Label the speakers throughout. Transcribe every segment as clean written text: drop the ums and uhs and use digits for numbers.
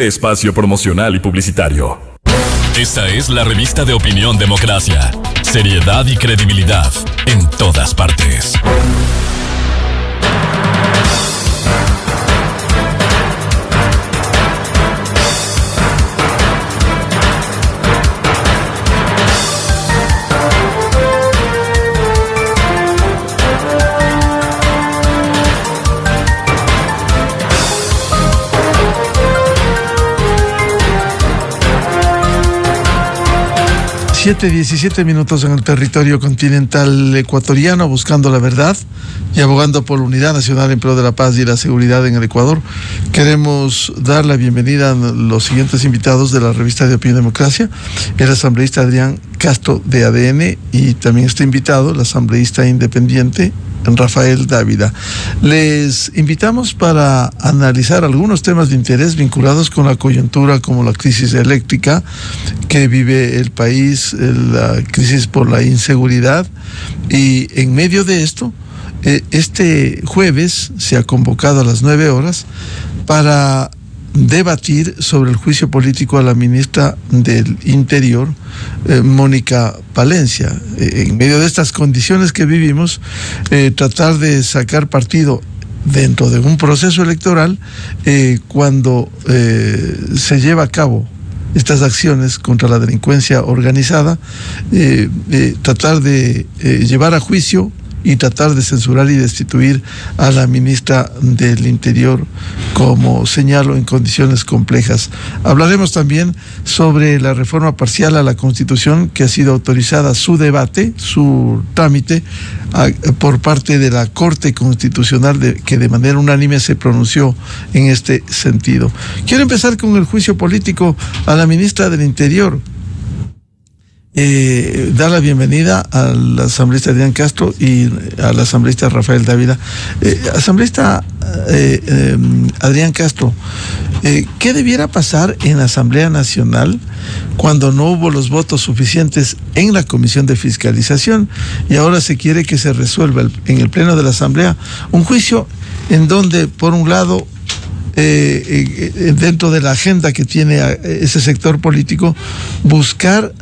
Speaker 1: Espacio promocional y publicitario.
Speaker 2: Esta es la revista de opinión Democracia. Seriedad y credibilidad en todas partes.
Speaker 3: Siete 17 minutos en el territorio continental ecuatoriano, buscando la verdad y abogando por la unidad nacional en pro de la paz y la seguridad en el Ecuador. Queremos dar la bienvenida a los siguientes invitados de la revista de Opinión Democracia: el asambleísta Adrián Castro de ADN, y también está invitado el asambleísta independiente Rafael Dávila. Les invitamos para analizar algunos temas de interés vinculados con la coyuntura, como la crisis eléctrica que vive el país, la crisis por la inseguridad, y en medio de esto, este jueves se ha convocado a las 9 horas para debatir sobre el juicio político a la ministra del Interior, Mónica Palencia. En medio de estas condiciones que vivimos, tratar de sacar partido dentro de un proceso electoral, cuando se lleva a cabo estas acciones contra la delincuencia organizada, tratar de llevar a juicio y tratar de censurar y destituir a la ministra del Interior, como señalo, en condiciones complejas. Hablaremos también sobre la reforma parcial a la Constitución, que ha sido autorizada su debate, su trámite, por parte de la Corte Constitucional, que de manera unánime se pronunció en este sentido. Quiero empezar con el juicio político a la ministra del Interior. Dar la bienvenida al asambleísta Adrián Castro y al asambleísta Rafael Dávila. Asambleísta Adrián Castro, ¿qué debiera pasar en la Asamblea Nacional cuando no hubo los votos suficientes en la Comisión de Fiscalización y ahora se quiere que se resuelva en el Pleno de la Asamblea un juicio en donde, por un lado, dentro de la agenda que tiene ese sector político, buscar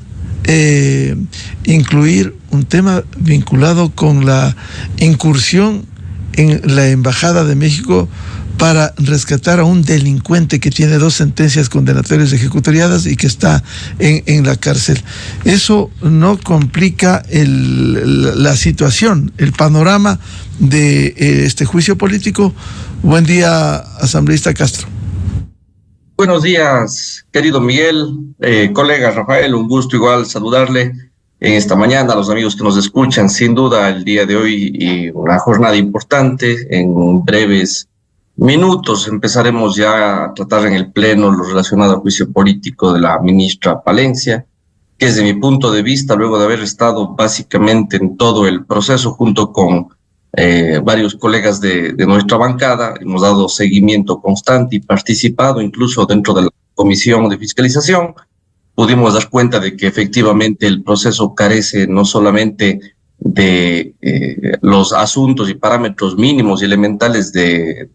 Speaker 3: incluir un tema vinculado con la incursión en la Embajada de México para rescatar a un delincuente que tiene 2 sentencias condenatorias ejecutoriadas y que está en la cárcel? ¿Eso no complica la situación, el panorama de este juicio político? Buen día, asambleísta Castro.
Speaker 4: Buenos días, querido Miguel, colega Rafael, un gusto igual saludarle en esta mañana, a los amigos que nos escuchan. Sin duda, el día de hoy y una jornada importante. En breves minutos empezaremos ya a tratar en el Pleno lo relacionado al juicio político de la ministra Palencia, que desde mi punto de vista, luego de haber estado básicamente en todo el proceso junto con varios colegas de nuestra bancada, hemos dado seguimiento constante y participado incluso dentro de la Comisión de Fiscalización, pudimos dar cuenta de que efectivamente el proceso carece no solamente de los asuntos y parámetros mínimos y elementales de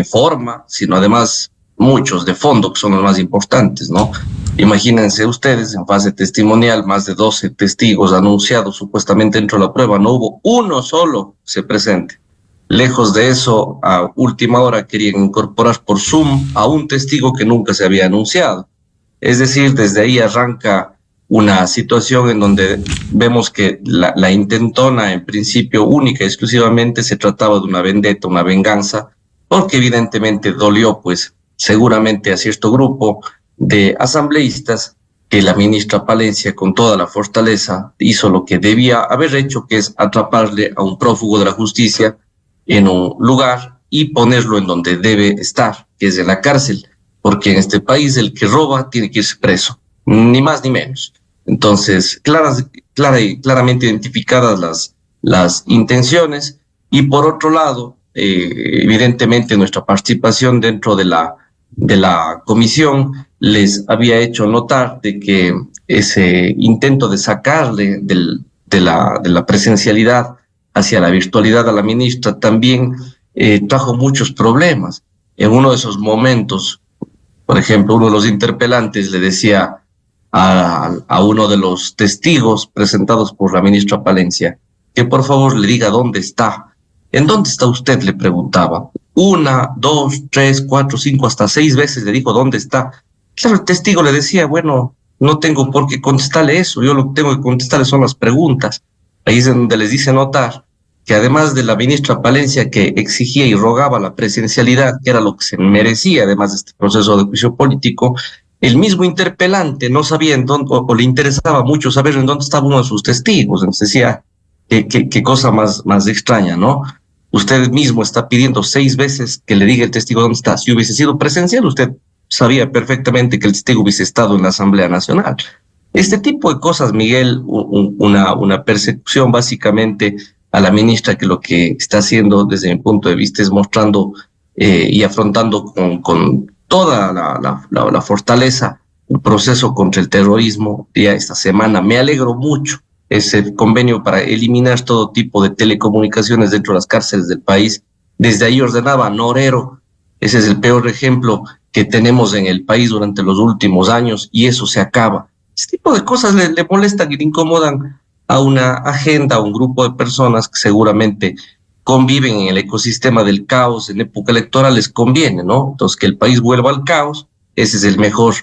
Speaker 4: forma, sino además muchos de fondo, que son los más importantes, ¿no? Imagínense ustedes, en fase testimonial, más de 12 testigos anunciados supuestamente dentro de la prueba, no hubo uno solo se presente. Lejos de eso, a última hora querían incorporar por Zoom a un testigo que nunca se había anunciado. Es decir, desde ahí arranca una situación en donde vemos que la intentona, en principio única y exclusivamente, se trataba de una vendetta, una venganza, porque evidentemente dolió, pues, seguramente a cierto grupo de asambleístas que la ministra Palencia, con toda la fortaleza, hizo lo que debía haber hecho, que es atraparle a un prófugo de la justicia en un lugar y ponerlo en donde debe estar, que es en la cárcel, porque en este país el que roba tiene que irse preso, ni más ni menos. Entonces, claramente identificadas las intenciones, y por otro lado, evidentemente nuestra participación dentro de la comisión les había hecho notar de que ese intento de sacarle de la presencialidad hacia la virtualidad a la ministra también trajo muchos problemas. En uno de esos momentos Por ejemplo, uno de los interpelantes le decía a uno de los testigos presentados por la ministra Palencia que por favor le diga dónde está. ¿En dónde está usted?, le preguntaba. 1, 2, 3, 4, 5, hasta 6 veces le dijo dónde está. Claro, el testigo le decía, bueno, no tengo por qué contestarle eso, yo lo que tengo que contestarle son las preguntas. Ahí es donde les dice notar que además de la ministra Palencia, que exigía y rogaba la presidencialidad, que era lo que se merecía además de este proceso de juicio político, el mismo interpelante no sabía en dónde, o le interesaba mucho saber en dónde estaba uno de sus testigos. Entonces decía, qué cosa más extraña, ¿no? Usted mismo está pidiendo 6 veces que le diga el testigo dónde está. Si hubiese sido presencial, usted sabía perfectamente que el testigo hubiese estado en la Asamblea Nacional. Este tipo de cosas, Miguel, una persecución básicamente a la ministra, que lo que está haciendo desde mi punto de vista es mostrando y afrontando con toda la fortaleza el proceso contra el terrorismo. Ya esta semana me alegro mucho ese convenio para eliminar todo tipo de telecomunicaciones dentro de las cárceles del país. Desde ahí ordenaba Norero. Ese es el peor ejemplo que tenemos en el país durante los últimos años, y eso se acaba. Este tipo de cosas le molestan y le incomodan a una agenda, a un grupo de personas que seguramente conviven en el ecosistema del caos. En época electoral les conviene, ¿no? Entonces, que el país vuelva al caos, ese es el mejor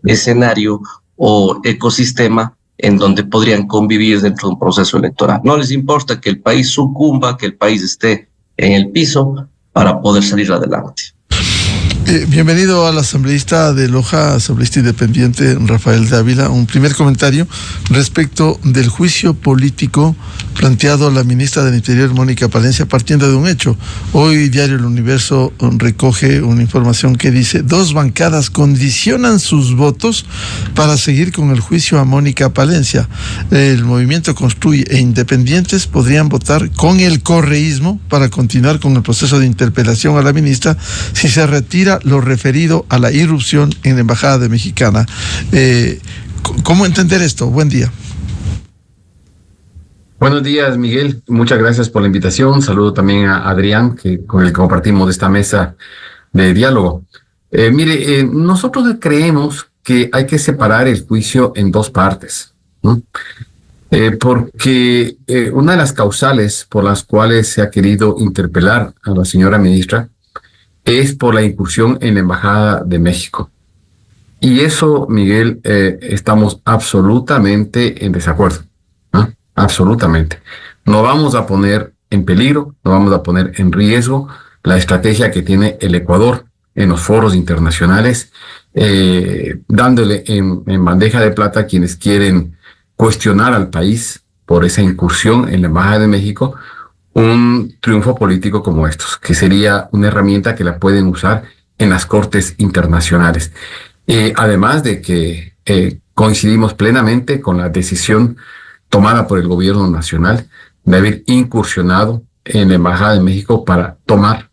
Speaker 4: escenario o ecosistema en donde podrían convivir dentro de un proceso electoral. No les importa que el país sucumba, que el país esté en el piso para poder salir adelante.
Speaker 3: Bienvenido al asambleísta de Loja, asambleísta independiente Rafael Dávila. Un primer comentario respecto del juicio político planteado a la ministra del Interior, Mónica Palencia, partiendo de un hecho. Hoy Diario El Universo recoge una información que dice: 2 bancadas condicionan sus votos para seguir con el juicio a Mónica Palencia. El Movimiento Construye e Independientes podrían votar con el correísmo para continuar con el proceso de interpelación a la ministra si se retira lo referido a la irrupción en la Embajada de Mexicana. ¿Cómo entender esto? Buen día.
Speaker 5: Buenos días, Miguel. Muchas gracias por la invitación. Saludo también a Adrián, con el que compartimos esta mesa de diálogo. Nosotros creemos que hay que separar el juicio en 2 partes, ¿no? Porque una de las causales por las cuales se ha querido interpelar a la señora ministra es por la incursión en la Embajada de México. Y eso, Miguel, estamos absolutamente en desacuerdo, ¿no? Absolutamente. No vamos a poner en peligro, no vamos a poner en riesgo la estrategia que tiene el Ecuador en los foros internacionales, dándole en bandeja de plata a quienes quieren cuestionar al país por esa incursión en la Embajada de México, un triunfo político como estos, que sería una herramienta que la pueden usar en las cortes internacionales. Además de que coincidimos plenamente con la decisión tomada por el gobierno nacional de haber incursionado en la Embajada de México para tomar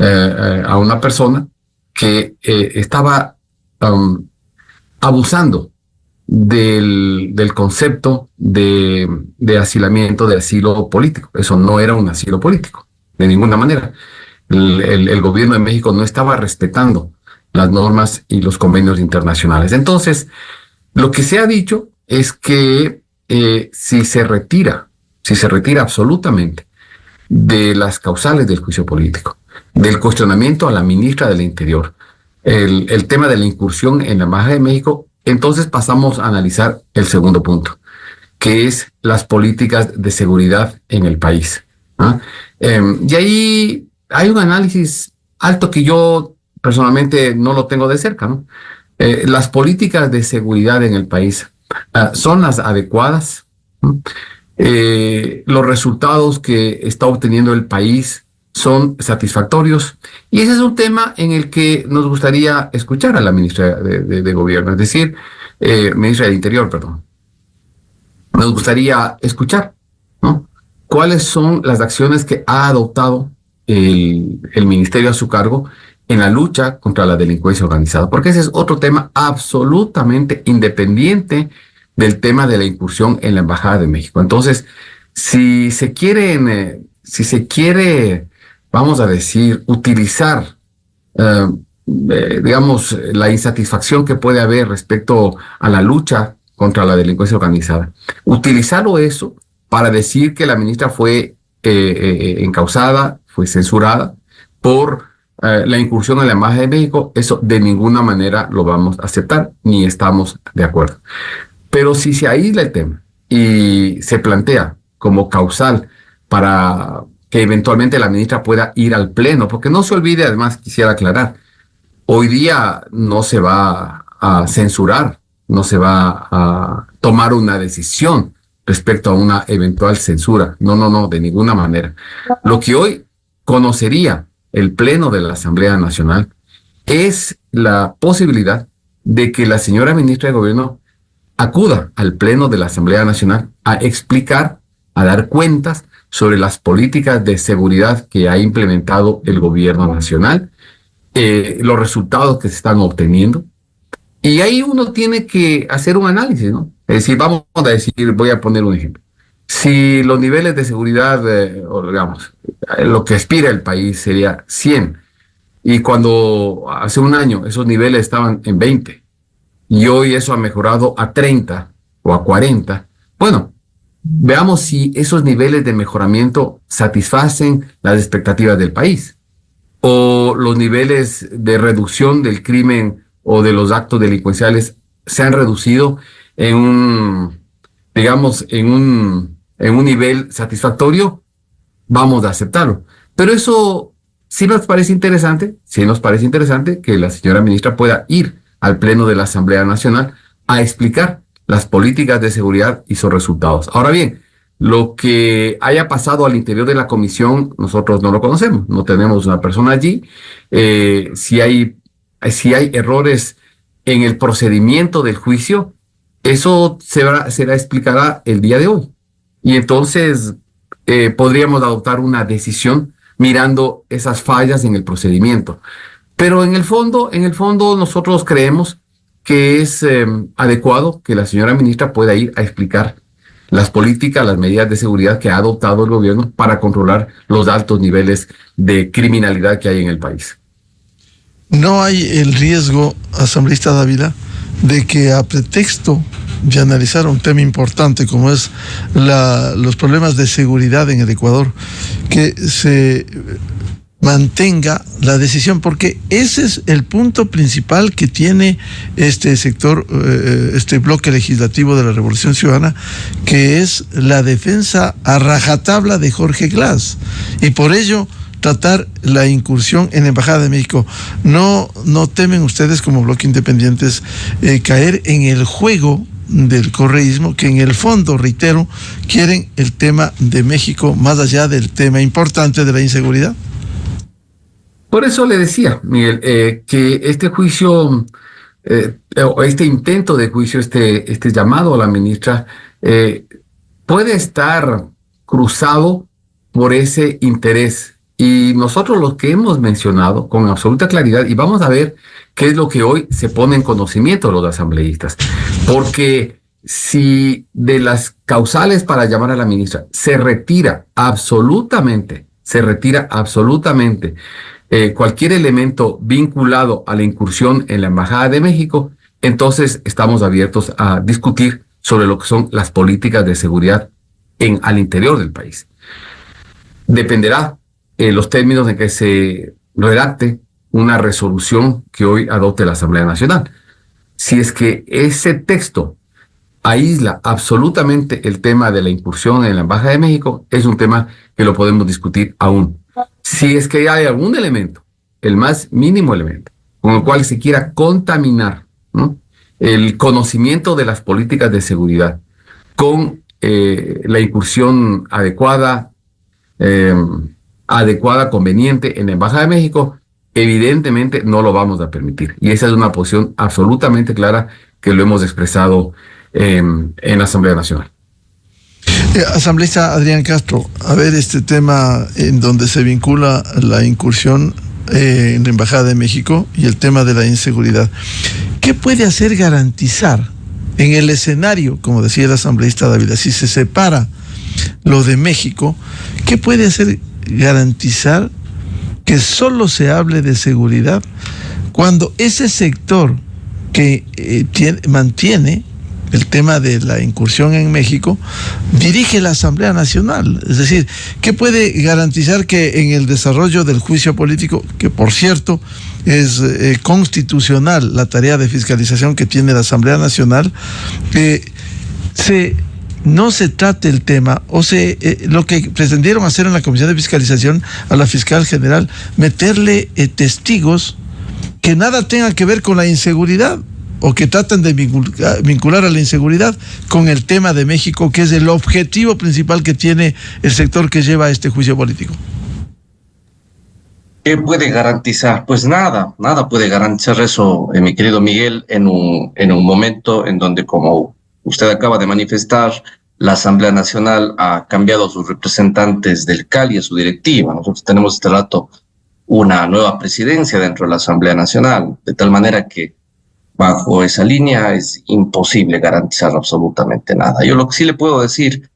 Speaker 5: a una persona que estaba abusando del concepto de asilamiento, de asilo político. Eso no era un asilo político, de ninguna manera. El gobierno de México no estaba respetando las normas y los convenios internacionales. Entonces, lo que se ha dicho es que si se retira absolutamente de las causales del juicio político, del cuestionamiento a la ministra del Interior, el tema de la incursión en la Embajada de México, entonces pasamos a analizar el segundo punto, que es las políticas de seguridad en el país, ¿no? Y ahí hay un análisis alto que yo personalmente no lo tengo de cerca, ¿no? Las políticas de seguridad en el país son las adecuadas, ¿no? Los resultados que está obteniendo el país son satisfactorios, y ese es un tema en el que nos gustaría escuchar a la ministra de Gobierno, es decir, ministra del Interior, perdón. Nos gustaría escuchar, ¿no?, cuáles son las acciones que ha adoptado el ministerio a su cargo en la lucha contra la delincuencia organizada, porque ese es otro tema absolutamente independiente del tema de la incursión en la Embajada de México. Entonces, si se quiere, vamos a decir, utilizar digamos, la insatisfacción que puede haber respecto a la lucha contra la delincuencia organizada. Utilizarlo eso para decir que la ministra fue encausada, fue censurada por la incursión en la Embajada de México, eso de ninguna manera lo vamos a aceptar, ni estamos de acuerdo. Pero si se aísla el tema y se plantea como causal para que eventualmente la ministra pueda ir al Pleno, porque no se olvide, además quisiera aclarar, hoy día no se va a censurar, no se va a tomar una decisión respecto a una eventual censura. No, de ninguna manera. Lo que hoy conocería el Pleno de la Asamblea Nacional es la posibilidad de que la señora ministra de Gobierno acuda al Pleno de la Asamblea Nacional a explicar, a dar cuentas sobre las políticas de seguridad que ha implementado el gobierno nacional, los resultados que se están obteniendo. Y ahí uno tiene que hacer un análisis, ¿no? Es decir, vamos a decir, voy a poner un ejemplo. Si los niveles de seguridad, o digamos, lo que aspira el país sería 100, y cuando hace un año esos niveles estaban en 20, y hoy eso ha mejorado a 30 o a 40, bueno, veamos si esos niveles de mejoramiento satisfacen las expectativas del país, o los niveles de reducción del crimen o de los actos delincuenciales se han reducido en un, digamos, en un nivel satisfactorio, vamos a aceptarlo. Pero eso sí nos parece interesante que la señora ministra pueda ir al Pleno de la Asamblea Nacional a explicar las políticas de seguridad y sus resultados. Ahora bien, lo que haya pasado al interior de la comisión, nosotros no lo conocemos, no tenemos una persona allí. Si hay errores en el procedimiento del juicio, eso se explicará el día de hoy. Y entonces podríamos adoptar una decisión mirando esas fallas en el procedimiento. Pero en el fondo nosotros creemos que es adecuado que la señora ministra pueda ir a explicar las políticas, las medidas de seguridad que ha adoptado el gobierno para controlar los altos niveles de criminalidad que hay en el país.
Speaker 3: ¿No hay el riesgo, asambleísta Dávila, de que a pretexto de analizar un tema importante como es los problemas de seguridad en el Ecuador, que se mantenga la decisión? Porque ese es el punto principal que tiene este sector, este bloque legislativo de la Revolución Ciudadana, que es la defensa a rajatabla de Jorge Glass, y por ello tratar la incursión en la Embajada de México. ¿No temen ustedes como bloque independientes caer en el juego del correísmo, que en el fondo, reitero, quieren el tema de México más allá del tema importante de la inseguridad?
Speaker 5: Por eso le decía, Miguel, que este juicio, o este intento de juicio, este llamado a la ministra, puede estar cruzado por ese interés. Y nosotros lo que hemos mencionado con absoluta claridad, y vamos a ver qué es lo que hoy se pone en conocimiento de los asambleístas, porque si de las causales para llamar a la ministra se retira absolutamente cualquier elemento vinculado a la incursión en la Embajada de México, entonces estamos abiertos a discutir sobre lo que son las políticas de seguridad al interior del país. Dependerá los términos en que se redacte una resolución que hoy adopte la Asamblea Nacional. Si es que ese texto aísla absolutamente el tema de la incursión en la Embajada de México, es un tema que lo podemos discutir aún. Si es que hay algún elemento, el más mínimo elemento, con el cual se quiera contaminar, ¿no?, el conocimiento de las políticas de seguridad con la incursión adecuada, conveniente en la Embajada de México, evidentemente no lo vamos a permitir. Y esa es una posición absolutamente clara que lo hemos expresado en la Asamblea Nacional.
Speaker 3: Asambleísta Adrián Castro, a ver, este tema en donde se vincula la incursión en la Embajada de México y el tema de la inseguridad, ¿qué puede hacer garantizar en el escenario, como decía el asambleísta Dávila, si se separa lo de México, qué puede hacer garantizar que solo se hable de seguridad cuando ese sector que mantiene el tema de la incursión en México dirige la Asamblea Nacional? Es decir, ¿qué puede garantizar que en el desarrollo del juicio político, que por cierto es constitucional la tarea de fiscalización que tiene la Asamblea Nacional, no se trate el tema, o lo que pretendieron hacer en la Comisión de Fiscalización a la Fiscal General, meterle testigos que nada tengan que ver con la inseguridad, o que tratan de vincular a la inseguridad con el tema de México, que es el objetivo principal que tiene el sector que lleva este juicio político?
Speaker 4: ¿Qué puede garantizar? Pues nada puede garantizar eso, mi querido Miguel, en un momento en donde, como usted acaba de manifestar, la Asamblea Nacional ha cambiado a sus representantes del CAL y a su directiva. Nosotros tenemos este rato una nueva presidencia dentro de la Asamblea Nacional, de tal manera que bajo esa línea es imposible garantizar absolutamente nada. Yo lo que sí le puedo decir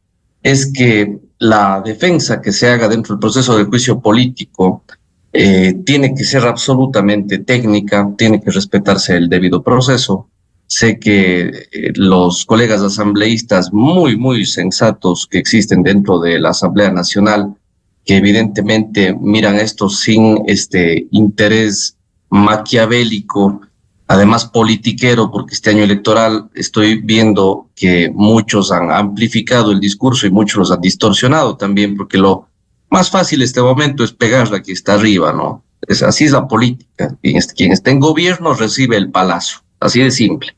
Speaker 4: es que la defensa que se haga dentro del proceso del juicio político tiene que ser absolutamente técnica, tiene que respetarse el debido proceso. Sé que los colegas asambleístas muy sensatos que existen dentro de la Asamblea Nacional, que evidentemente miran esto sin interés maquiavélico, además politiquero, porque este año electoral estoy viendo que muchos han amplificado el discurso y muchos los han distorsionado también, porque lo más fácil en este momento es pegarle a quien está arriba, ¿no? Así es la política. Quien está en gobierno recibe el palazo, así de simple.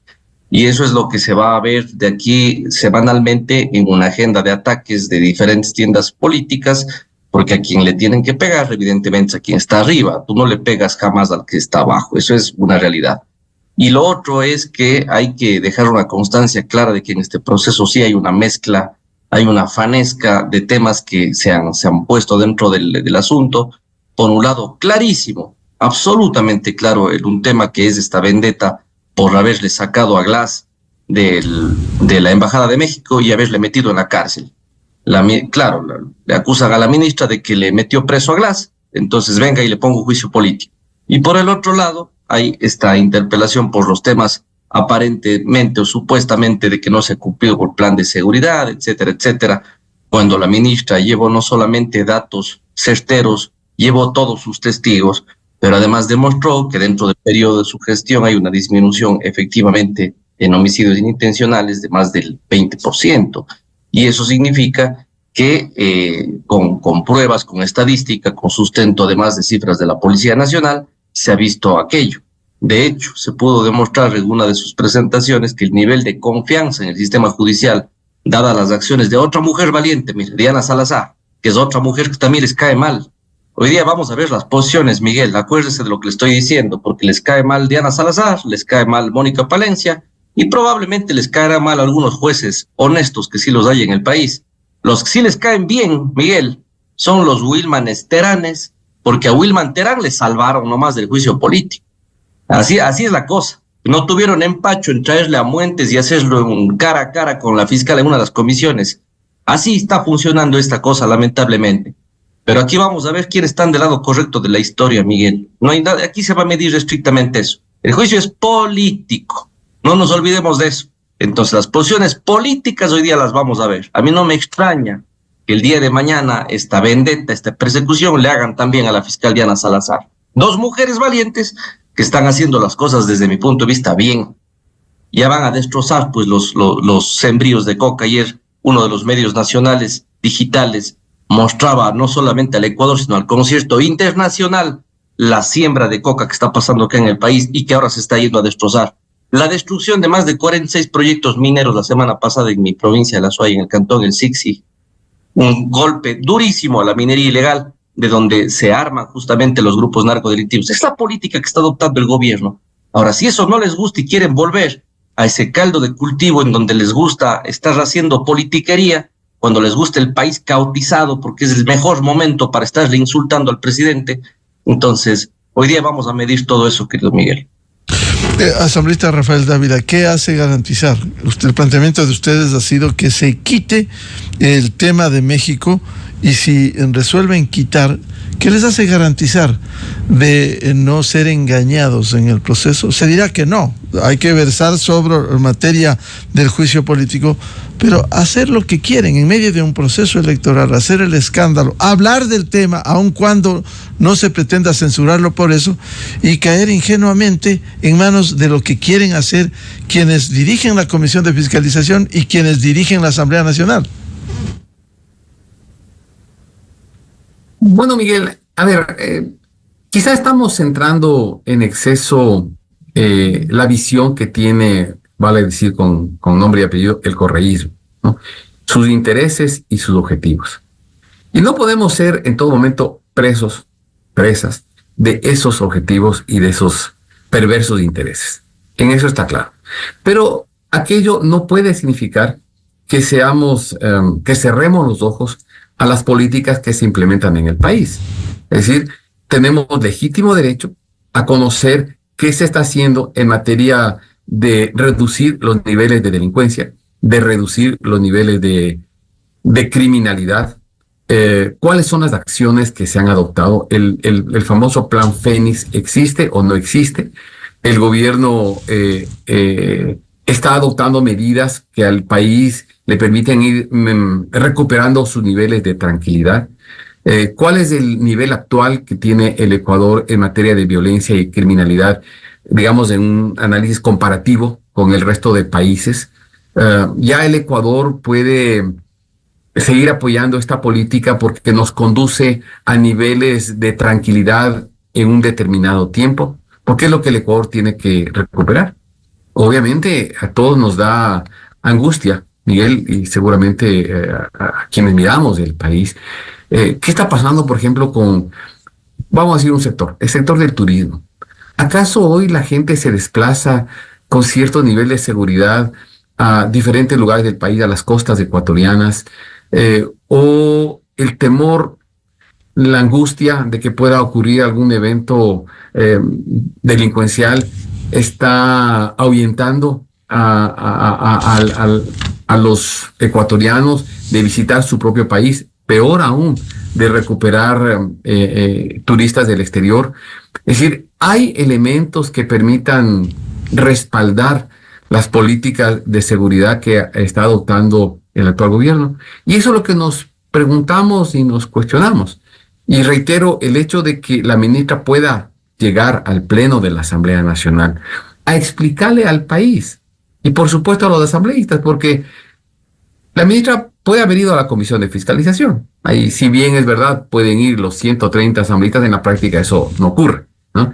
Speaker 4: Y eso es lo que se va a ver de aquí semanalmente en una agenda de ataques de diferentes tiendas políticas, porque a quien le tienen que pegar, evidentemente, es a quien está arriba. Tú no le pegas jamás al que está abajo, eso es una realidad. Y lo otro es que hay que dejar una constancia clara de que en este proceso sí hay una mezcla, hay una fanesca de temas que se han puesto dentro del asunto. Por un lado, clarísimo, absolutamente claro, un tema que es esta vendetta por haberle sacado a Glass de la Embajada de México y haberle metido en la cárcel. Le acusan a la ministra de que le metió preso a Glass, entonces venga y le pongo juicio político. Y por el otro lado, hay esta interpelación por los temas aparentemente o supuestamente de que no se ha cumplido con el plan de seguridad, etcétera, etcétera, cuando la ministra llevó no solamente datos certeros, llevó todos sus testigos, pero además demostró que dentro del periodo de su gestión hay una disminución efectivamente en homicidios inintencionales de más del 20%. Y eso significa que con pruebas, con estadística, con sustento además de cifras de la Policía Nacional, se ha visto aquello. De hecho, se pudo demostrar en una de sus presentaciones que el nivel de confianza en el sistema judicial, dadas las acciones de otra mujer valiente, Diana Salazar, que es otra mujer que también les cae mal. Hoy día vamos a ver las posiciones, Miguel, acuérdese de lo que le estoy diciendo, porque les cae mal Diana Salazar, les cae mal Mónica Palencia, y probablemente les caerá mal a algunos jueces honestos que sí los hay en el país. Los que sí les caen bien, Miguel, son los Wilman Teranes, porque a Wilman Terán le salvaron nomás del juicio político. Así es la cosa. No tuvieron empacho en traerle a Muentes y hacerlo cara a cara con la fiscal en una de las comisiones. Así está funcionando esta cosa, lamentablemente. Pero aquí vamos a ver quiénes están del lado correcto de la historia, Miguel. No hay nada, aquí se va a medir estrictamente eso. El juicio es político. No nos olvidemos de eso. Entonces, las posiciones políticas hoy día las vamos a ver. A mí no me extraña que el día de mañana esta vendetta, esta persecución le hagan también a la fiscal Diana Salazar. Dos mujeres valientes que están haciendo las cosas desde mi punto de vista bien. Ya van a destrozar pues los sembríos de coca. Ayer uno de los medios nacionales digitales mostraba no solamente al Ecuador, sino al concierto internacional la siembra de coca que está pasando acá en el país y que ahora se está yendo a destrozar. La destrucción de más de 46 proyectos mineros la semana pasada en mi provincia de La Suay, en el cantón El Sixi. Un golpe durísimo a la minería ilegal, de donde se arman justamente los grupos narcodelictivos. Es la política que está adoptando el gobierno. Ahora, si eso no les gusta y quieren volver a ese caldo de cultivo en donde les gusta estar haciendo politiquería, cuando les gusta el país caotizado, porque es el mejor momento para estarle insultando al presidente, entonces hoy día vamos a medir todo eso, querido Miguel.
Speaker 3: Asambleísta Rafael Dávila, ¿qué hace garantizar? El planteamiento de ustedes ha sido que se quite el tema de México Y si resuelven quitar, ¿qué les hace garantizar de no ser engañados en el proceso? Se dirá que no, hay que versar sobre materia del juicio político, pero hacer lo que quieren en medio de un proceso electoral, hacer el escándalo, hablar del tema, aun cuando no se pretenda censurarlo por eso, y caer ingenuamente en manos de lo que quieren hacer quienes dirigen la Comisión de Fiscalización y quienes dirigen la Asamblea Nacional.
Speaker 5: Bueno, Miguel, a ver, quizá estamos centrando en exceso la visión que tiene, vale decir con nombre y apellido, el correísmo, ¿no? Sus intereses y sus objetivos. Y no podemos ser en todo momento presas de esos objetivos y de esos perversos intereses. En eso está claro. Pero aquello no puede significar que que cerremos los ojos a las políticas que se implementan en el país. Es decir, tenemos legítimo derecho a conocer qué se está haciendo en materia de reducir los niveles de delincuencia, de reducir los niveles de criminalidad, cuáles son las acciones que se han adoptado. El famoso Plan Fénix, ¿existe o no existe? El gobierno está adoptando medidas que al país le permiten ir recuperando sus niveles de tranquilidad. ¿Cuál es el nivel actual que tiene el Ecuador en materia de violencia y criminalidad, digamos, en un análisis comparativo con el resto de países? Ya el Ecuador puede seguir apoyando esta política porque nos conduce a niveles de tranquilidad en un determinado tiempo, porque es lo que el Ecuador tiene que recuperar. Obviamente a todos nos da angustia, Miguel, y seguramente a quienes miramos el país. ¿Qué está pasando, por ejemplo, vamos a decir un sector, el sector del turismo? ¿Acaso hoy la gente se desplaza con cierto nivel de seguridad a diferentes lugares del país, a las costas ecuatorianas? ¿O el temor, la angustia de que pueda ocurrir algún evento delincuencial está ahuyentando a los ecuatorianos de visitar su propio país, peor aún, de recuperar turistas del exterior? Es decir, hay elementos que permitan respaldar las políticas de seguridad que está adoptando el actual gobierno. Y eso es lo que nos preguntamos y nos cuestionamos. Y reitero, el hecho de que la ministra pueda llegar al Pleno de la Asamblea Nacional a explicarle al país, y por supuesto a los asambleístas, porque la ministra puede haber ido a la Comisión de Fiscalización. Ahí, si bien es verdad, pueden ir los 130 asambleístas, en la práctica eso no ocurre, ¿no?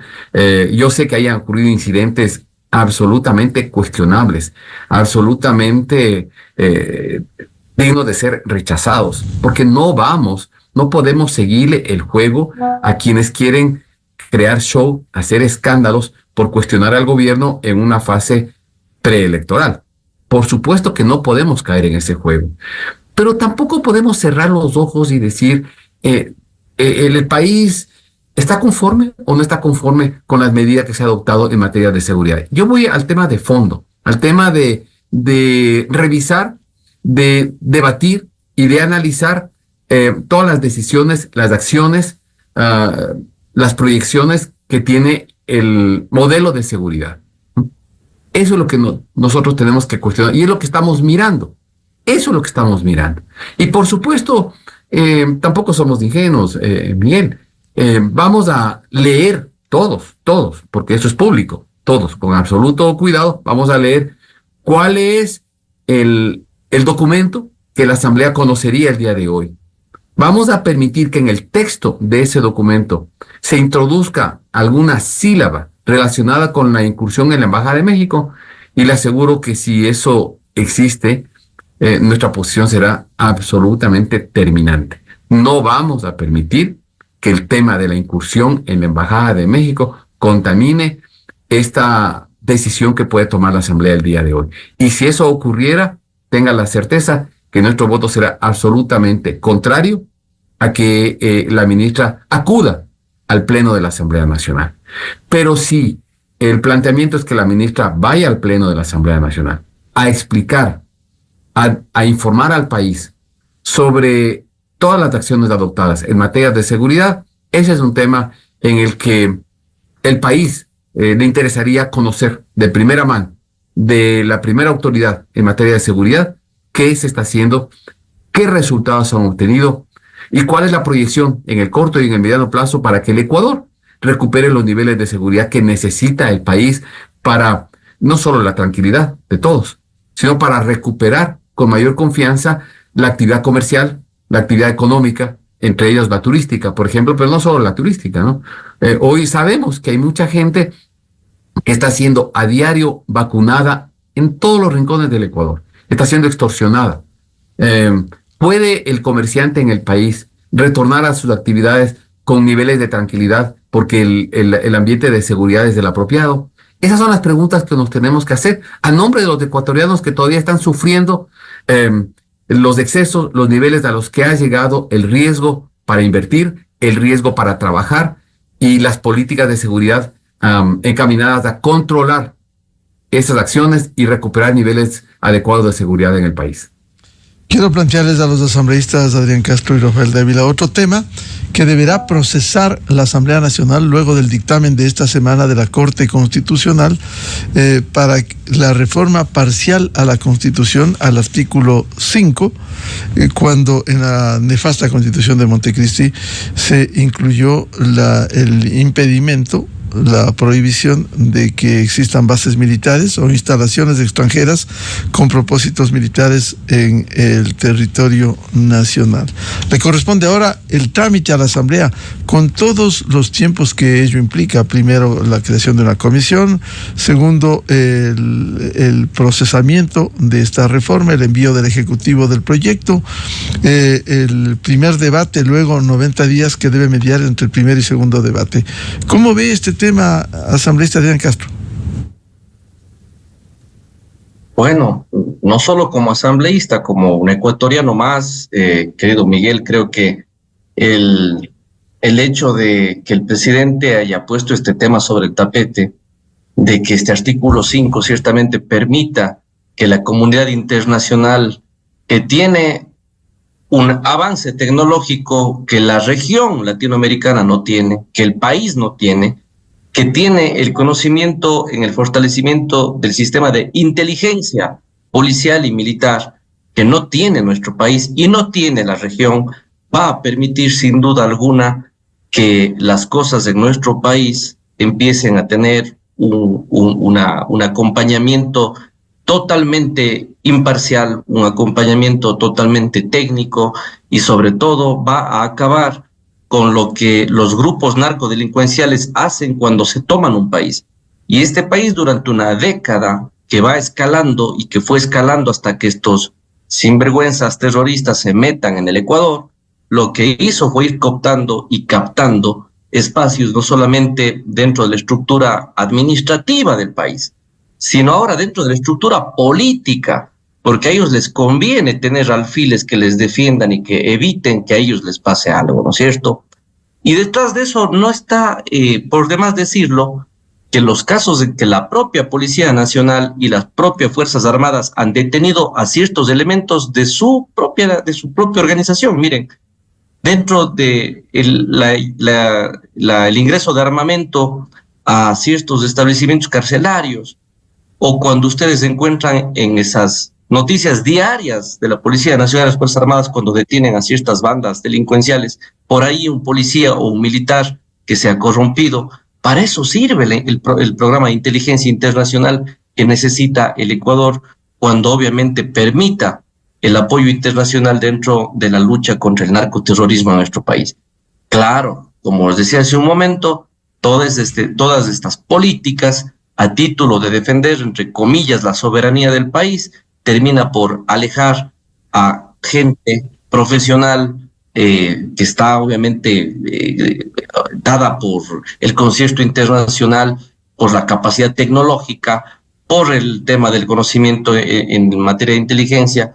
Speaker 5: Yo sé que hayan ocurrido incidentes absolutamente cuestionables, absolutamente dignos de ser rechazados, porque no podemos seguirle el juego a quienes quieren crear show, hacer escándalos por cuestionar al gobierno en una fase preelectoral. Por supuesto que no podemos caer en ese juego, pero tampoco podemos cerrar los ojos y decir el país ¿está conforme o no está conforme con las medidas que se han adoptado en materia de seguridad? Yo voy al tema de fondo, al tema de revisar, de debatir y de analizar todas las decisiones, las acciones, las proyecciones que tiene el modelo de seguridad. Eso es lo que nosotros tenemos que cuestionar y es lo que estamos mirando. Eso es lo que estamos mirando. Y por supuesto, tampoco somos ingenuos, Miguel. Vamos a leer todos, porque eso es público, todos, con absoluto cuidado, vamos a leer cuál es el documento que la Asamblea conocería el día de hoy. Vamos a permitir que en el texto de ese documento se introduzca alguna sílaba relacionada con la incursión en la Embajada de México, y le aseguro que si eso existe, nuestra posición será absolutamente terminante. No vamos a permitir que el tema de la incursión en la Embajada de México contamine esta decisión que puede tomar la Asamblea el día de hoy. Y si eso ocurriera, tenga la certeza que nuestro voto será absolutamente contrario a que la ministra acuda al Pleno de la Asamblea Nacional. Pero si el planteamiento es que la ministra vaya al Pleno de la Asamblea Nacional a explicar, a informar al país sobre todas las acciones adoptadas en materia de seguridad, ese es un tema en el que el país le interesaría conocer de primera mano, de la primera autoridad en materia de seguridad, qué se está haciendo, qué resultados han obtenido y cuál es la proyección en el corto y en el mediano plazo para que el Ecuador recupere los niveles de seguridad que necesita el país para no solo la tranquilidad de todos, sino para recuperar con mayor confianza la actividad comercial, la actividad económica, entre ellas la turística, por ejemplo, pero no solo la turística, ¿no? Hoy sabemos que hay mucha gente que está siendo a diario vacunada en todos los rincones del Ecuador, está siendo extorsionada. ¿Puede el comerciante en el país retornar a sus actividades con niveles de tranquilidad porque el ambiente de seguridad es el apropiado? Esas son las preguntas que nos tenemos que hacer a nombre de los ecuatorianos que todavía están sufriendo los excesos, los niveles a los que ha llegado el riesgo para invertir, el riesgo para trabajar y las políticas de seguridad encaminadas a controlar esas acciones y recuperar niveles adecuados de seguridad en el país.
Speaker 3: Quiero plantearles a los asambleístas Adrián Castro y Rafael Dávila otro tema que deberá procesar la Asamblea Nacional luego del dictamen de esta semana de la Corte Constitucional para la reforma parcial a la Constitución, al artículo 5, cuando en la nefasta Constitución de Montecristi se incluyó el impedimento, la prohibición de que existan bases militares o instalaciones extranjeras con propósitos militares en el territorio nacional. Le corresponde ahora el trámite a la Asamblea con todos los tiempos que ello implica. Primero, la creación de una comisión. Segundo, el procesamiento de esta reforma, el envío del Ejecutivo del proyecto, el primer debate, luego 90 días que debe mediar entre el primer y segundo debate. ¿Cómo ve este tema, asambleísta Adrián Castro?
Speaker 4: Bueno, no solo como asambleísta, como un ecuatoriano más, querido Miguel, creo que el hecho de que el presidente haya puesto este tema sobre el tapete, de que este artículo 5 ciertamente permita que la comunidad internacional, que tiene un avance tecnológico que la región latinoamericana no tiene, que el país no tiene, que tiene el conocimiento en el fortalecimiento del sistema de inteligencia policial y militar, que no tiene nuestro país y no tiene la región, va a permitir sin duda alguna que las cosas en nuestro país empiecen a tener un acompañamiento totalmente imparcial, un acompañamiento totalmente técnico y sobre todo va a acabar con lo que los grupos narcodelincuenciales hacen cuando se toman un país. Y este país durante una década que va escalando y que fue escalando hasta que estos sinvergüenzas terroristas se metan en el Ecuador, lo que hizo fue ir cooptando y captando espacios no solamente dentro de la estructura administrativa del país, sino ahora dentro de la estructura política, porque a ellos les conviene tener alfiles que les defiendan y que eviten que a ellos les pase algo, ¿no es cierto? Y detrás de eso no está, por demás decirlo, que los casos en que la propia Policía Nacional y las propias Fuerzas Armadas han detenido a ciertos elementos de su propia organización. Miren, dentro de el ingreso de armamento a ciertos establecimientos carcelarios, o cuando ustedes se encuentran en esas noticias diarias de la Policía Nacional y las Fuerzas Armadas cuando detienen a ciertas bandas delincuenciales, por ahí un policía o un militar que se ha corrompido. Para eso sirve el programa de inteligencia internacional que necesita el Ecuador cuando obviamente permita el apoyo internacional dentro de la lucha contra el narcoterrorismo en nuestro país. Claro, como os decía hace un momento, todas estas políticas a título de defender, entre comillas, la soberanía del país, termina por alejar a gente profesional que está obviamente dada por el concierto internacional, por la capacidad tecnológica, por el tema del conocimiento en materia de inteligencia,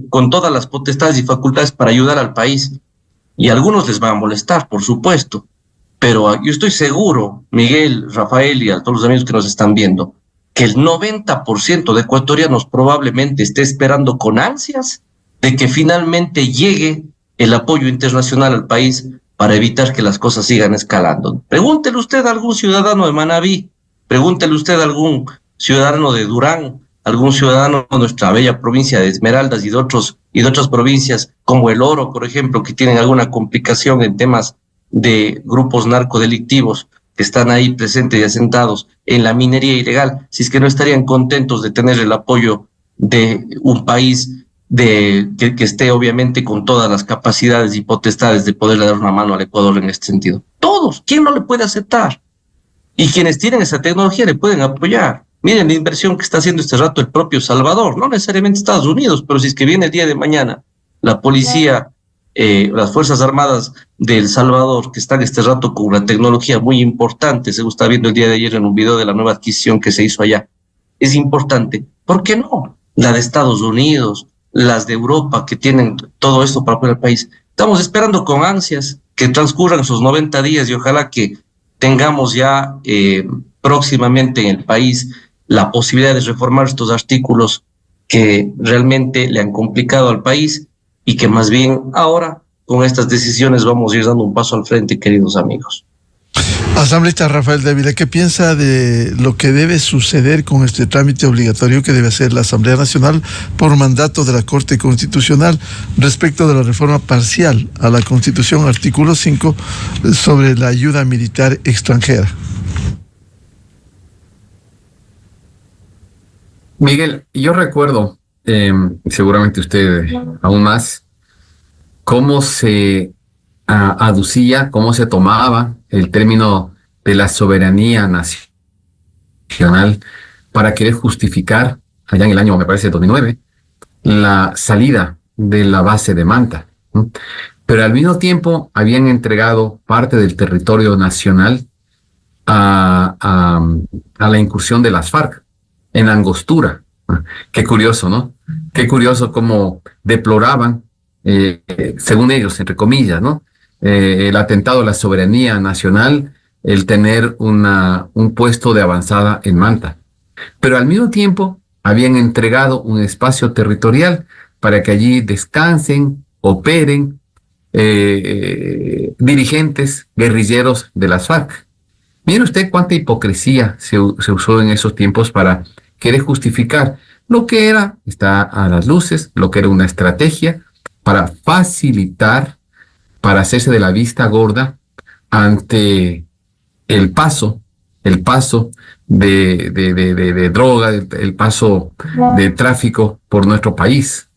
Speaker 4: con todas las potestades y facultades para ayudar al país. Y a algunos les va a molestar, por supuesto, pero yo estoy seguro, Miguel, Rafael y a todos los amigos que nos están viendo, que el 90% de ecuatorianos probablemente esté esperando con ansias de que finalmente llegue el apoyo internacional al país para evitar que las cosas sigan escalando. Pregúntele usted a algún ciudadano de Manabí, pregúntele usted a algún ciudadano de Durán, algún ciudadano de nuestra bella provincia de Esmeraldas y de otras provincias como El Oro, por ejemplo, que tienen alguna complicación en temas de grupos narcodelictivos que están ahí presentes y asentados en la minería ilegal, si es que no estarían contentos de tener el apoyo de un país que esté obviamente con todas las capacidades y potestades de poderle dar una mano al Ecuador en este sentido. Todos, ¿quién no le puede aceptar? Y quienes tienen esa tecnología le pueden apoyar. Miren la inversión que está haciendo este rato el propio Salvador, no necesariamente Estados Unidos, pero si es que viene el día de mañana la policía, las Fuerzas Armadas de El Salvador, que están este rato con una tecnología muy importante, se está viendo el día de ayer en un video de la nueva adquisición que se hizo allá, es importante. ¿Por qué no? La de Estados Unidos, las de Europa, que tienen todo esto para apoyar al país. Estamos esperando con ansias que transcurran esos 90 días y ojalá que tengamos ya próximamente en el país la posibilidad de reformar estos artículos que realmente le han complicado al país y que más bien ahora con estas decisiones vamos a ir dando un paso al frente, queridos amigos.
Speaker 3: Asambleísta Rafael Dávila, ¿qué piensa de lo que debe suceder con este trámite obligatorio que debe hacer la Asamblea Nacional por mandato de la Corte Constitucional respecto de la reforma parcial a la Constitución, artículo 5, sobre la ayuda militar extranjera?
Speaker 5: Miguel, yo recuerdo, seguramente usted aún más, cómo se aducía, cómo se tomaba el término de la soberanía nacional para querer justificar, allá en el año, me parece, 2009, la salida de la base de Manta. Pero al mismo tiempo habían entregado parte del territorio nacional a la incursión de las FARC en Angostura. Qué curioso, ¿no? Qué curioso cómo deploraban, según ellos, entre comillas, ¿no? El atentado a la soberanía nacional, el tener un puesto de avanzada en Manta. Pero al mismo tiempo habían entregado un espacio territorial para que allí descansen, operen dirigentes guerrilleros de las FARC. Mire usted cuánta hipocresía se usó en esos tiempos para querer justificar lo que era, está a las luces, lo que era una estrategia para facilitar, para hacerse de la vista gorda ante el paso de droga, el paso de tráfico por nuestro país.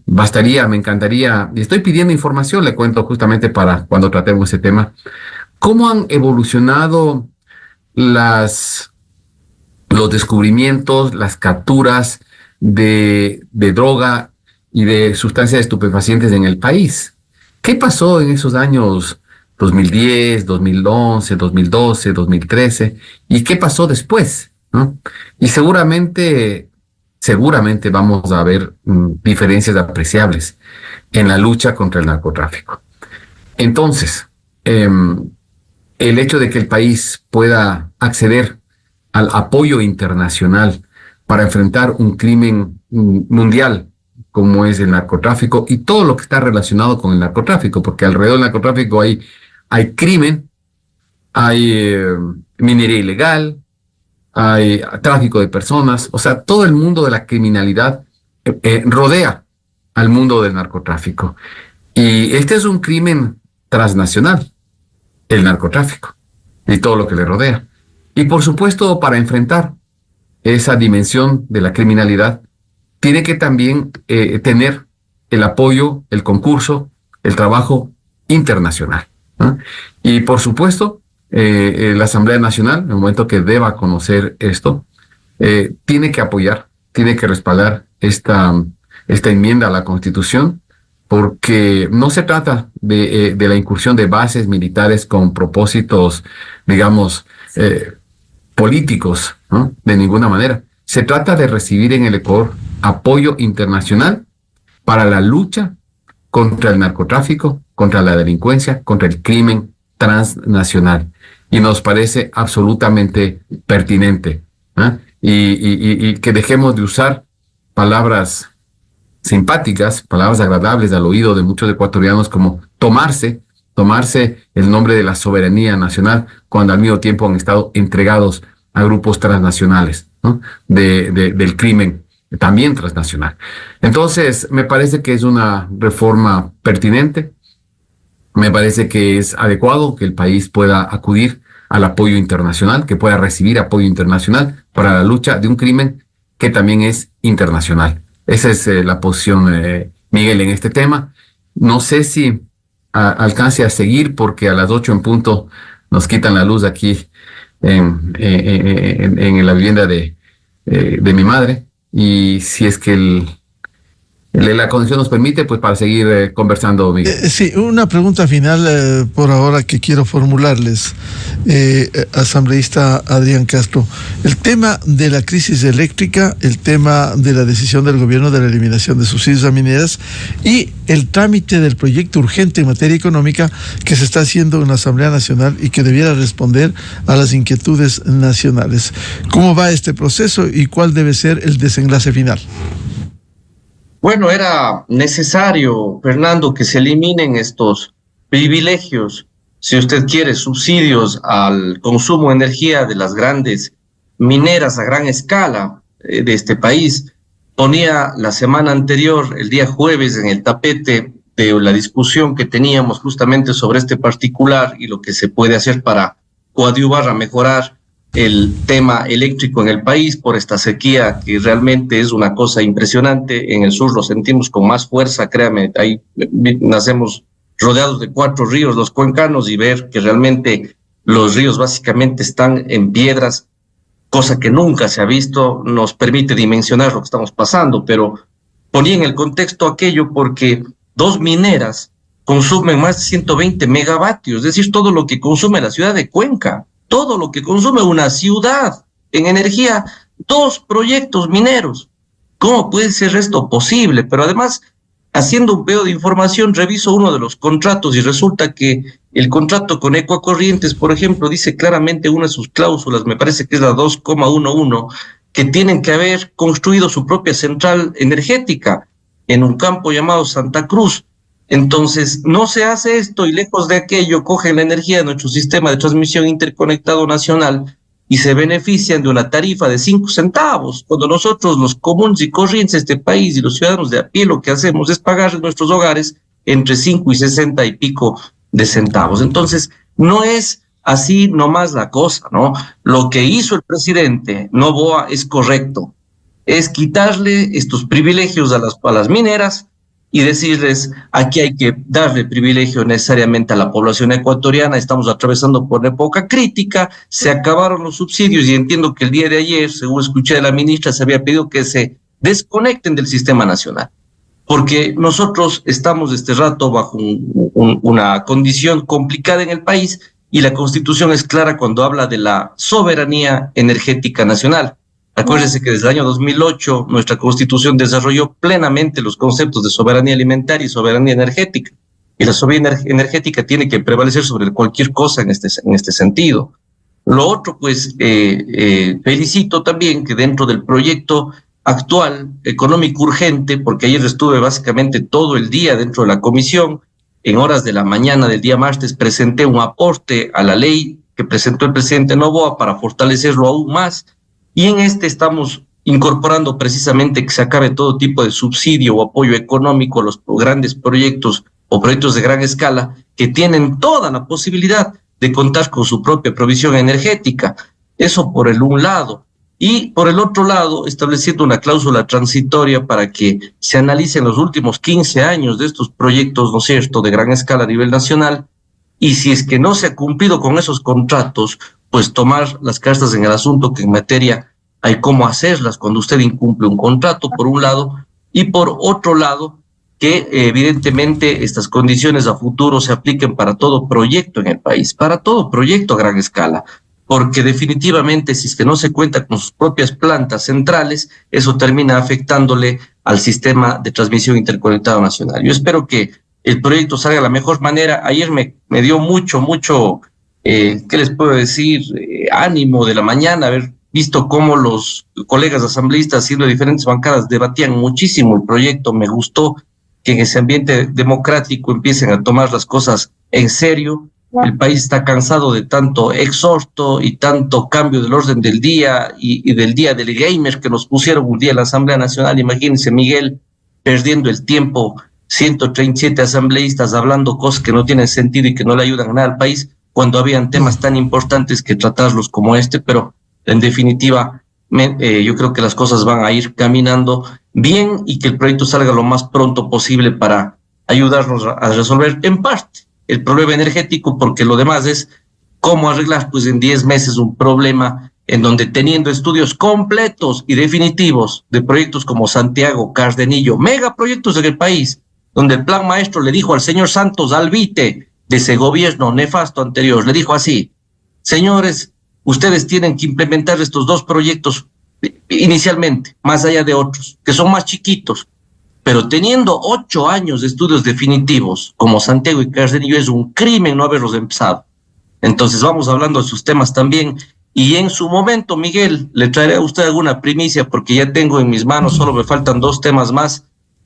Speaker 5: Bastaría, me encantaría, y estoy pidiendo información, le cuento justamente para cuando tratemos ese tema, cómo han evolucionado los descubrimientos, las capturas de droga y de sustancias estupefacientes en el país. ¿Qué pasó en esos años 2010, 2011, 2012, 2013? ¿Y qué pasó después? ¿No? Y seguramente vamos a ver diferencias apreciables en la lucha contra el narcotráfico. Entonces, el hecho de que el país pueda acceder al apoyo internacional para enfrentar un crimen mundial como es el narcotráfico y todo lo que está relacionado con el narcotráfico, porque alrededor del narcotráfico hay crimen, hay minería ilegal, hay tráfico de personas, o sea, todo el mundo de la criminalidad rodea al mundo del narcotráfico. Y este es un crimen transnacional, el narcotráfico, y todo lo que le rodea. Y por supuesto, para enfrentar esa dimensión de la criminalidad, tiene que también tener el apoyo, el concurso, el trabajo internacional, ¿no? Y por supuesto, la Asamblea Nacional, en el momento que deba conocer esto, tiene que apoyar, tiene que respaldar esta enmienda a la Constitución, porque no se trata de la incursión de bases militares con propósitos, digamos, políticos, ¿no? De ninguna manera. Se trata de recibir en el Ecuador apoyo internacional para la lucha contra el narcotráfico, contra la delincuencia, contra el crimen transnacional. Y nos parece absolutamente pertinente, ¿eh? Y que dejemos de usar palabras simpáticas, palabras agradables al oído de muchos ecuatorianos, como tomarse el nombre de la soberanía nacional, cuando al mismo tiempo han estado entregados a grupos transnacionales, ¿no? Del crimen también transnacional. Entonces, me parece que es una reforma pertinente, me parece que es adecuado que el país pueda acudir al apoyo internacional, que pueda recibir apoyo internacional para la lucha de un crimen que también es internacional. Esa es la posición, Miguel, en este tema. No sé si alcance a seguir, porque a las 8 en punto nos quitan la luz aquí en la vivienda de mi madre, y si es que la condición nos permite, pues para seguir conversando, Miguel.
Speaker 3: Sí, una pregunta final por ahora que quiero formularles, asambleísta Adrián Castro. El tema de la crisis eléctrica, el tema de la decisión del gobierno de la eliminación de subsidios a mineras y el trámite del proyecto urgente en materia económica que se está haciendo en la Asamblea Nacional y que debiera responder a las inquietudes nacionales. ¿Cómo va este proceso y cuál debe ser el desenlace final?
Speaker 4: Bueno, era necesario, Fernando, que se eliminen estos privilegios, si usted quiere, subsidios al consumo de energía de las grandes mineras a gran escala de este país. Ponía la semana anterior, el día jueves, en el tapete de la discusión que teníamos justamente sobre este particular y lo que se puede hacer para coadyuvar a mejorar el tema eléctrico en el país por esta sequía, que realmente es una cosa impresionante. En el sur lo sentimos con más fuerza, créame, ahí nacemos rodeados de 4 ríos, los cuencanos, y ver que realmente los ríos básicamente están en piedras, cosa que nunca se ha visto, nos permite dimensionar lo que estamos pasando. Pero ponía en el contexto aquello porque 2 mineras consumen más de 120 megavatios, es decir, todo lo que consume la ciudad de Cuenca, todo lo que consume una ciudad en energía, 2 proyectos mineros. ¿Cómo puede ser esto posible? Pero además, haciendo un peo de información, reviso uno de los contratos y resulta que el contrato con Ecuacorrientes, por ejemplo, dice claramente una de sus cláusulas, me parece que es la 2,11, que tienen que haber construido su propia central energética en un campo llamado Santa Cruz. Entonces, no se hace esto y lejos de aquello cogen la energía de nuestro sistema de transmisión interconectado nacional y se benefician de una tarifa de 5 centavos, cuando nosotros, los comunes y corrientes de este país y los ciudadanos de a pie, lo que hacemos es pagar en nuestros hogares entre 5 y 60 y pico de centavos. Entonces, no es así nomás la cosa, ¿no? Lo que hizo el presidente Noboa es correcto, es quitarle estos privilegios a las mineras y decirles, aquí hay que darle privilegio necesariamente a la población ecuatoriana, estamos atravesando por época crítica, se acabaron los subsidios y entiendo que el día de ayer, según escuché de la ministra, se había pedido que se desconecten del sistema nacional, porque nosotros estamos este rato bajo una condición complicada en el país y la Constitución es clara cuando habla de la soberanía energética nacional. Acuérdense que desde el año 2008 nuestra Constitución desarrolló plenamente los conceptos de soberanía alimentaria y soberanía energética. Y la soberanía energética tiene que prevalecer sobre cualquier cosa en este sentido. Lo otro, pues, felicito también que dentro del proyecto actual, económico urgente, porque ayer estuve básicamente todo el día dentro de la comisión, en horas de la mañana del día martes presenté un aporte a la ley que presentó el presidente Noboa para fortalecerlo aún más. Y en este estamos incorporando precisamente que se acabe todo tipo de subsidio o apoyo económico a los grandes proyectos o proyectos de gran escala que tienen toda la posibilidad de contar con su propia provisión energética. Eso por el un lado. Y por el otro lado, estableciendo una cláusula transitoria para que se analicen los últimos 15 años de estos proyectos, ¿no es cierto?, de gran escala a nivel nacional. Y si es que no se ha cumplido con esos contratos, pues tomar las cartas en el asunto, que en materia hay cómo hacerlas cuando usted incumple un contrato, por un lado, y por otro lado, que evidentemente estas condiciones a futuro se apliquen para todo proyecto en el país, para todo proyecto a gran escala, porque definitivamente si es que no se cuenta con sus propias plantas centrales, eso termina afectándole al sistema de transmisión interconectado nacional. Yo espero que el proyecto salga de la mejor manera. Ayer me dio mucho, ¿qué les puedo decir? Ánimo de la mañana, haber visto cómo los colegas asambleístas, siendo de diferentes bancadas, debatían muchísimo el proyecto. Me gustó que en ese ambiente democrático empiecen a tomar las cosas en serio. El país está cansado de tanto exhorto y tanto cambio del orden del día y del día del gamer que nos pusieron un día en la Asamblea Nacional. Imagínense, Miguel, perdiendo el tiempo, 137 asambleístas hablando cosas que no tienen sentido y que no le ayudan a nada al país, cuando habían temas tan importantes que tratarlos como este. Pero en definitiva, yo creo que las cosas van a ir caminando bien y que el proyecto salga lo más pronto posible para ayudarnos a resolver en parte el problema energético, porque lo demás es cómo arreglar pues en 10 meses un problema en donde, teniendo estudios completos y definitivos de proyectos como Santiago, Cardenillo, megaproyectos en el país, donde el plan maestro le dijo al señor Santos Alvite de ese gobierno nefasto anterior, le dijo así: señores, ustedes tienen que implementar estos 2 proyectos inicialmente, más allá de otros, que son más chiquitos, pero teniendo 8 años de estudios definitivos, como Santiago y Cardenillo, es un crimen no haberlos empezado. Entonces vamos hablando de sus temas también, y en su momento, Miguel, le traeré a usted alguna primicia, porque ya tengo en mis manos, solo me faltan 2 temas más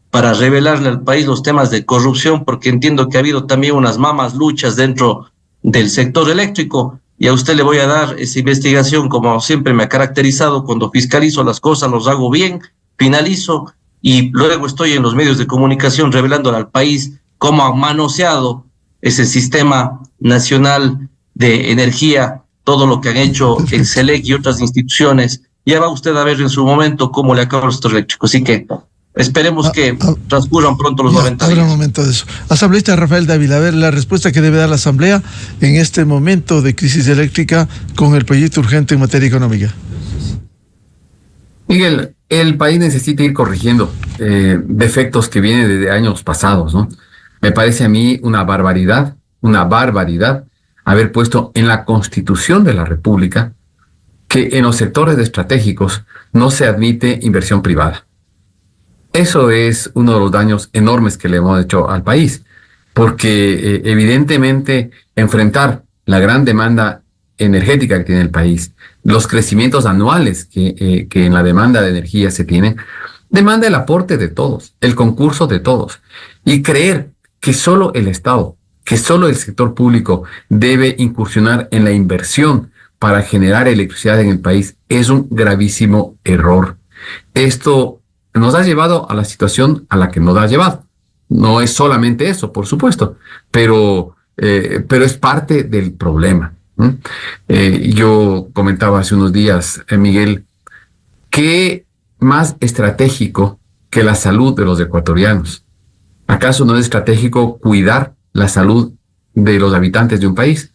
Speaker 4: para revelarle al país los temas de corrupción, porque entiendo que ha habido también unas mamas luchas dentro del sector eléctrico, y a usted le voy a dar esa investigación, como siempre me ha caracterizado. Cuando fiscalizo las cosas, los hago bien, finalizo, y luego estoy en los medios de comunicación revelándole al país cómo han manoseado ese sistema nacional de energía, todo lo que han hecho en SELEC y otras instituciones. Ya va usted a ver en su momento cómo le acaba el sector eléctrico. Así que esperemos que transcurran pronto los 90 días.
Speaker 3: Habrá un momento de eso. Asambleísta Rafael Dávila, a ver la respuesta que debe dar la Asamblea en este momento de crisis eléctrica con el proyecto urgente en materia económica.
Speaker 5: Miguel, el país necesita ir corrigiendo defectos que vienen desde años pasados, ¿no? Me parece a mí una barbaridad haber puesto en la Constitución de la República que en los sectores estratégicos no se admite inversión privada. Eso es uno de los daños enormes que le hemos hecho al país, porque evidentemente enfrentar la gran demanda energética que tiene el país, los crecimientos anuales que en la demanda de energía se tienen, demanda el aporte de todos, el concurso de todos. Y creer que solo el Estado, que solo el sector público debe incursionar en la inversión para generar electricidad en el país es un gravísimo error. Esto nos ha llevado a la situación a la que nos ha llevado. No es solamente eso, por supuesto, pero es parte del problema. Yo comentaba hace unos días, Miguel, ¿qué más estratégico que la salud de los ecuatorianos? ¿Acaso no es estratégico cuidar la salud de los habitantes de un país?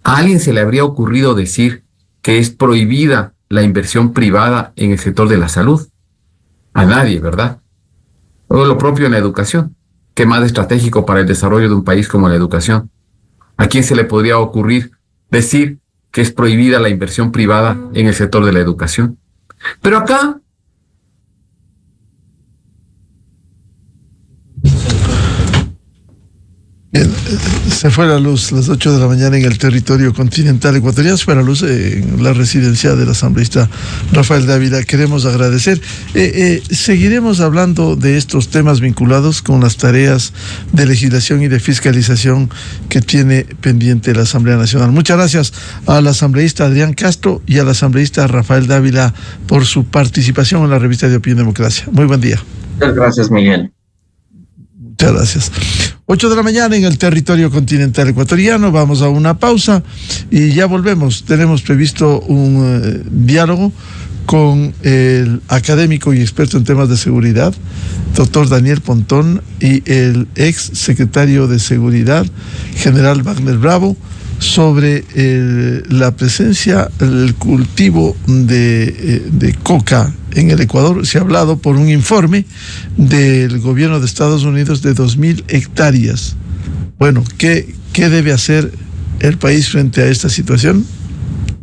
Speaker 5: ¿A alguien se le habría ocurrido decir que es prohibida la inversión privada en el sector de la salud? A nadie, ¿verdad? O lo propio en la educación. ¿Qué más estratégico para el desarrollo de un país como la educación? ¿A quién se le podría ocurrir decir que es prohibida la inversión privada en el sector de la educación? Pero acá
Speaker 3: se fue la luz las 8 de la mañana en el territorio continental ecuatoriano. Se fue la luz en la residencia del asambleísta Rafael Dávila. Queremos agradecer. Seguiremos hablando de estos temas vinculados con las tareas de legislación y de fiscalización que tiene pendiente la Asamblea Nacional. Muchas gracias al asambleísta Adrián Castro y al asambleísta Rafael Dávila por su participación en la revista de Opinión Democracia. Muy buen día.
Speaker 4: Muchas gracias, Miguel.
Speaker 3: Muchas gracias. 8 de la mañana en el territorio continental ecuatoriano. Vamos a una pausa y ya volvemos. Tenemos previsto un diálogo con el académico y experto en temas de seguridad, doctor Daniel Pontón, y el ex secretario de Seguridad, general Wagner Bravo, sobre la presencia, el cultivo de coca en el Ecuador. Se ha hablado por un informe del gobierno de Estados Unidos de 2.000 hectáreas. Bueno, ¿qué debe hacer el país frente a esta situación?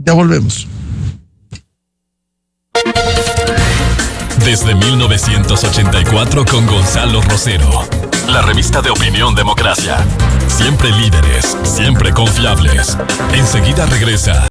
Speaker 3: Ya volvemos.
Speaker 2: Desde 1984 con Gonzalo Rosero. La revista de Opinión Democracia. Siempre líderes, siempre confiables. Enseguida regresa.